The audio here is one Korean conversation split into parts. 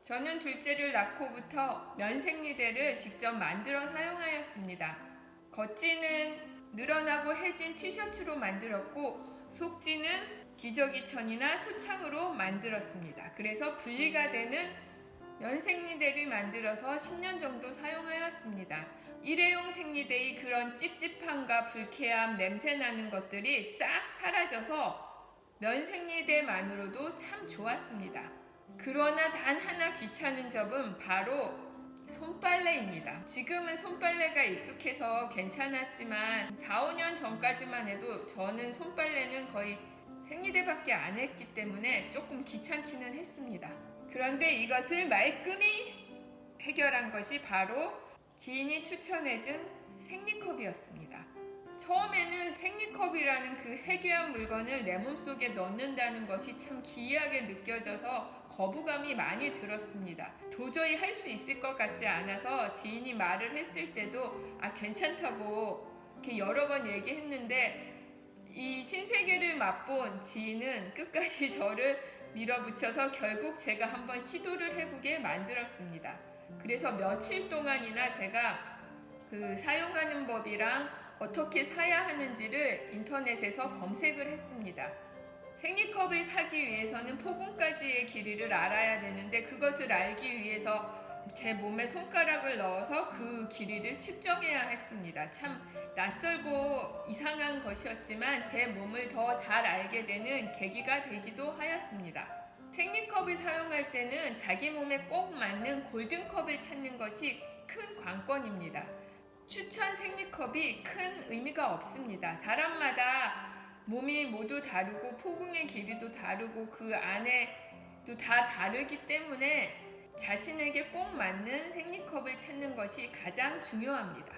저는 둘째를 낳고부터 면생리대를 직접 만들어 사용하였습니다. 겉지는 늘어나고 해진 티셔츠로 만들었고 속지는 기저귀천이나 소창으로 만들었습니다. 그래서 분리가 되는 면생리대를 만들어서 10년 정도 사용하였습니다. 일회용 생리대의 그런 찝찝함과 불쾌함, 냄새나는 것들이 싹 사라져서 면생리대만으로도 참 좋았습니다. 그러나 단 하나 귀찮은 점은 바로 손빨래입니다. 지금은 손빨래가 익숙해서 괜찮았지만 4, 5년 전까지만 해도 저는 손빨래는 거의 생리대밖에 안 했기 때문에 조금 귀찮기는 했습니다. 그런데 이것을 말끔히 해결한 것이 바로 지인이 추천해준 생리컵이었습니다. 처음에는 생리컵이라는 그 해괴한 물건을 내 몸속에 넣는다는 것이 참 기이하게 느껴져서 거부감이 많이 들었습니다. 도저히 할 수 있을 것 같지 않아서 지인이 말을 했을 때도 괜찮다고 이렇게 여러 번 얘기했는데 이 신세계를 맛본 지인은 끝까지 저를 밀어붙여서 결국 제가 한번 시도를 해보게 만들었습니다. 그래서 며칠 동안이나 제가 그 사용하는 법이랑 어떻게 사야 하는지를 인터넷에서 검색을 했습니다. 생리컵을 사기 위해서는 포근까지의 길이를 알아야 되는데 그것을 알기 위해서 제 몸에 손가락을 넣어서 그 길이를 측정해야 했습니다. 참 낯설고 이상한 것이었지만 제 몸을 더 잘 알게 되는 계기가 되기도 하였습니다. 생리컵을 사용할 때는 자기 몸에 꼭 맞는 골든컵을 찾는 것이 큰 관건입니다. 추천 생리컵이 큰 의미가 없습니다. 사람마다 몸이 모두 다르고 포궁의 길이도 다르고 그 안에도 다 다르기 때문에 자신에게 꼭 맞는 생리컵을 찾는 것이 가장 중요합니다.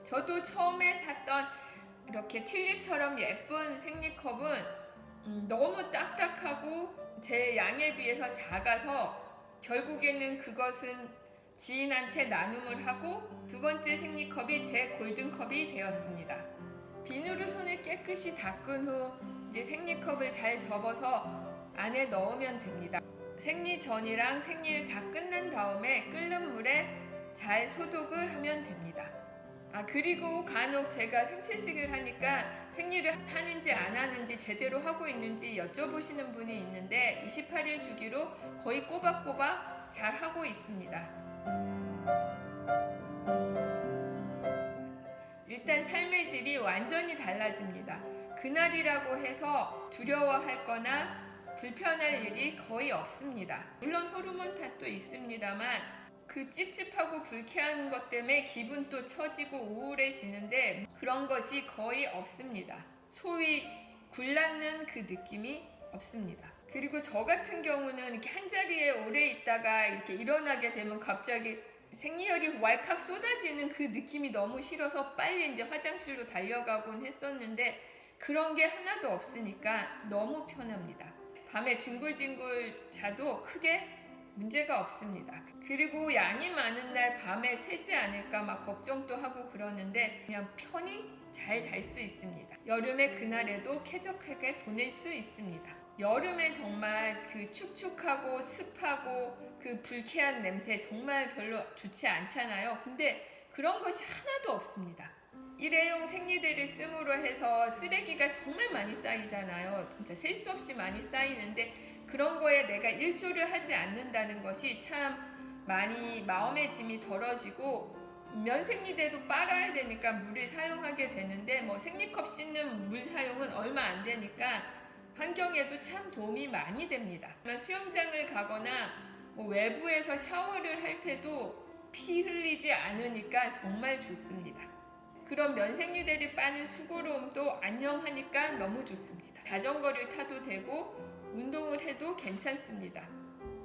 저도 처음에 샀던 이렇게 튤립처럼 예쁜 생리컵은 너무 딱딱하고 제 양에 비해서 작아서 결국에는 그것은 지인한테 나눔을 하고 두 번째 생리컵이 제 골든컵이 되었습니다. 비누로 손을 깨끗이 닦은 후 이제 생리컵을 잘 접어서 안에 넣으면 됩니다. 생리 전이랑 생리를 다 끝난 다음에 끓는 물에 잘 소독을 하면 됩니다. 그리고 간혹 제가 생체식을 하니까 생리를 하는지 안 하는지 제대로 하고 있는지 여쭤보시는 분이 있는데 28일 주기로 거의 꼬박꼬박 잘 하고 있습니다. 일단 삶의 질이 완전히 달라집니다. 그날이라고 해서 두려워할 거나 불편할 일이 거의 없습니다. 물론 호르몬 탓도 있습니다만 그 찝찝하고 불쾌한 것 때문에 기분도 처지고 우울해지는데 그런 것이 거의 없습니다. 소위 굴났는 그 느낌이 없습니다. 그리고 저 같은 경우는 이렇게 한 자리에 오래 있다가 이렇게 일어나게 되면 갑자기 생리혈이 왈칵 쏟아지는 그 느낌이 너무 싫어서 빨리 이제 화장실로 달려가곤 했었는데 그런 게 하나도 없으니까 너무 편합니다. 밤에 뒹굴뒹굴 자도 크게 문제가 없습니다. 그리고 양이 많은 날 밤에 새지 않을까 막 걱정도 하고 그러는데 그냥 편히 잘 잘 수 있습니다. 여름에 그날에도 쾌적하게 보낼 수 있습니다. 여름에 정말 그 축축하고 습하고 그 불쾌한 냄새 정말 별로 좋지 않잖아요. 근데 그런 것이 하나도 없습니다. 일회용 생리대를 씀으로 해서 쓰레기가 정말 많이 쌓이잖아요. 진짜 셀 수 없이 많이 쌓이는데 그런 거에 내가 일조를 하지 않는다는 것이 참 많이 마음의 짐이 덜어지고 면생리대도 빨아야 되니까 물을 사용하게 되는데 뭐 생리컵 씻는 물 사용은 얼마 안 되니까 환경에도 참 도움이 많이 됩니다. 수영장을 가거나 외부에서 샤워를 할 때도 피 흘리지 않으니까 정말 좋습니다. 그런 면생리대를 빠는 수고로움도 안녕하니까 너무 좋습니다. 자전거를 타도 되고 운동을 해도 괜찮습니다.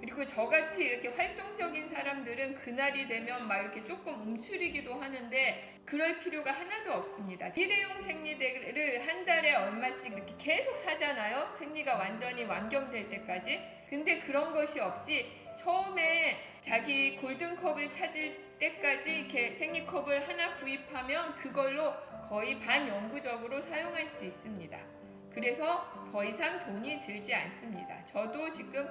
그리고 저같이 이렇게 활동적인 사람들은 그날이 되면 막 이렇게 조금 움츠리기도 하는데 그럴 필요가 하나도 없습니다. 일회용 생리대를 한 달에 얼마씩 이렇게 계속 사잖아요. 생리가 완전히 완경될 때까지. 근데 그런 것이 없이 처음에 자기 골든컵을 찾을 때까지 이렇게 생리컵을 하나 구입하면 그걸로 거의 반영구적으로 사용할 수 있습니다. 그래서 더 이상 돈이 들지 않습니다. 저도 지금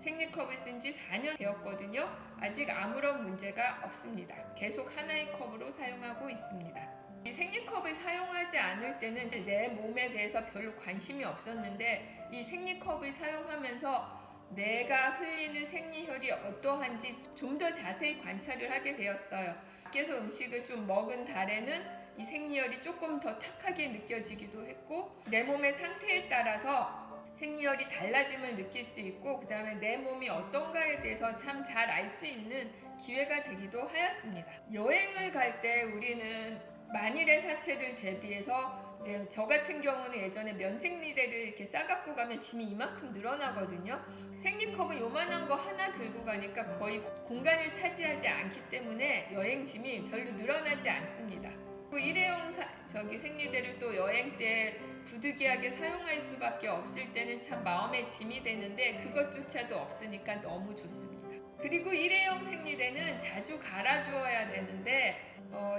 생리컵을 쓴 지 4년 되었거든요. 아직 아무런 문제가 없습니다. 계속 하나의 컵으로 사용하고 있습니다. 이 생리컵을 사용하지 않을 때는 이제 내 몸에 대해서 별로 관심이 없었는데 이 생리컵을 사용하면서 내가 흘리는 생리혈이 어떠한지 좀 더 자세히 관찰을 하게 되었어요. 밖에서 음식을 좀 먹은 달에는 이 생리혈이 조금 더 탁하게 느껴지기도 했고 내 몸의 상태에 따라서 생리혈이 달라짐을 느낄 수 있고 그 다음에 내 몸이 어떤가에 대해서 참 잘 알 수 있는 기회가 되기도 하였습니다. 여행을 갈 때 우리는 만일의 사태를 대비해서 이제 저 같은 경우는 예전에 면생리대를 이렇게 싸갖고 가면 짐이 이만큼 늘어나거든요. 생리컵은 요만한 거 하나 들고 가니까 거의 공간을 차지하지 않기 때문에 여행 짐이 별로 늘어나지 않습니다. 일회용 생리대를 또 여행 때 부득이하게 사용할 수밖에 없을 때는 참 마음의 짐이 되는데 그것조차도 없으니까 너무 좋습니다. 그리고 일회용 생리대는 자주 갈아주어야 되는데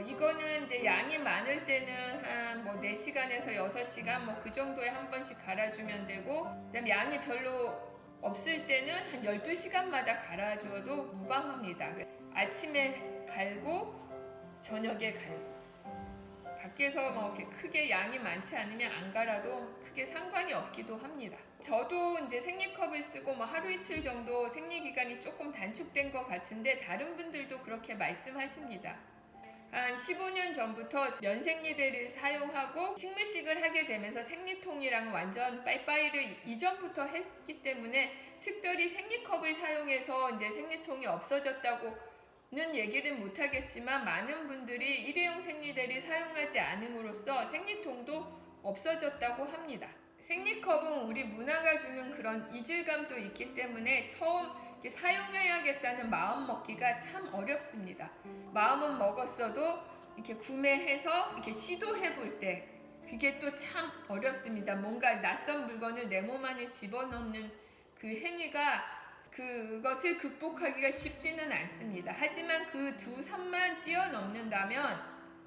이거는 이제 양이 많을 때는 한 뭐 4시간에서 6시간 뭐 그 정도에 한 번씩 갈아주면 되고 그다음에 양이 별로 없을 때는 한 12시간마다 갈아주어도 무방합니다. 아침에 갈고 저녁에 갈고 밖에서 뭐 이렇게 크게 양이 많지 않으면 안 갈아도 크게 상관이 없기도 합니다. 저도 이제 생리컵을 쓰고 뭐 하루 이틀 정도 생리기간이 조금 단축된 것 같은데 다른 분들도 그렇게 말씀하십니다. 한 15년 전부터 면생리대를 사용하고 식물식을 하게 되면서 생리통이랑 완전 빠이빠이를 이전부터 했기 때문에 특별히 생리컵을 사용해서 이제 생리통이 없어졌다고는 얘기를 못하겠지만 많은 분들이 일회용 생리대를 사용하지 않음으로써 생리통도 없어졌다고 합니다. 생리컵은 우리 문화가 주는 그런 이질감도 있기 때문에 처음 사용해야겠다는 마음 먹기가 참 어렵습니다. 마음은 먹었어도 이렇게 구매해서 이렇게 시도해 볼 때 그게 또 참 어렵습니다. 뭔가 낯선 물건을 내 몸 안에 집어넣는 그 행위가 그것을 극복하기가 쉽지는 않습니다. 하지만 그 두 산만 뛰어넘는다면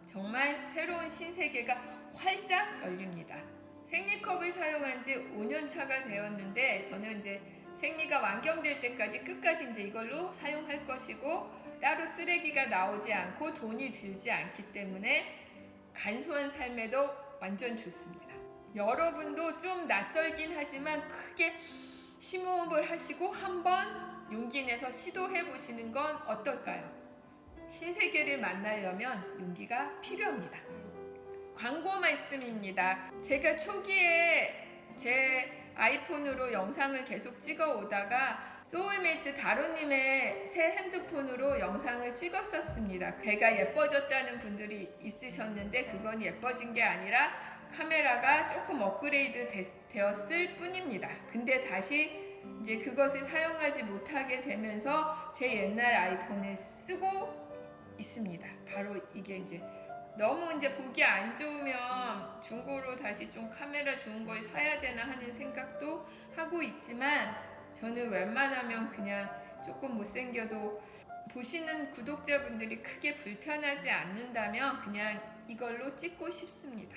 정말 새로운 신세계가 활짝 열립니다. 생리컵을 사용한 지 5년 차가 되었는데 저는 이제 생리가 완경될 때까지 끝까지 이제 이걸로 사용할 것이고 따로 쓰레기가 나오지 않고 돈이 들지 않기 때문에 간소한 삶에도 완전 좋습니다. 여러분도 좀 낯설긴 하지만 크게 심호흡을 하시고 한번 용기 내서 시도해 보시는 건 어떨까요? 신세계를 만나려면 용기가 필요합니다. 광고 말씀입니다. 제가 초기에 제 아이폰으로 영상을 계속 찍어 오다가 소울메이트 다로님의 새 핸드폰으로 영상을 찍었었습니다. 배가 예뻐졌다는 분들이 있으셨는데 그건 예뻐진 게 아니라 카메라가 조금 업그레이드 되었을 뿐입니다. 근데 다시 이제 그것을 사용하지 못하게 되면서 제 옛날 아이폰을 쓰고 있습니다. 바로 이게 이제 너무 이제 보기 안 좋으면 중고로 다시 좀 카메라 좋은 걸 사야 되나 하는 생각도 하고 있지만 저는 웬만하면 그냥 조금 못생겨도 보시는 구독자분들이 크게 불편하지 않는다면 그냥 이걸로 찍고 싶습니다.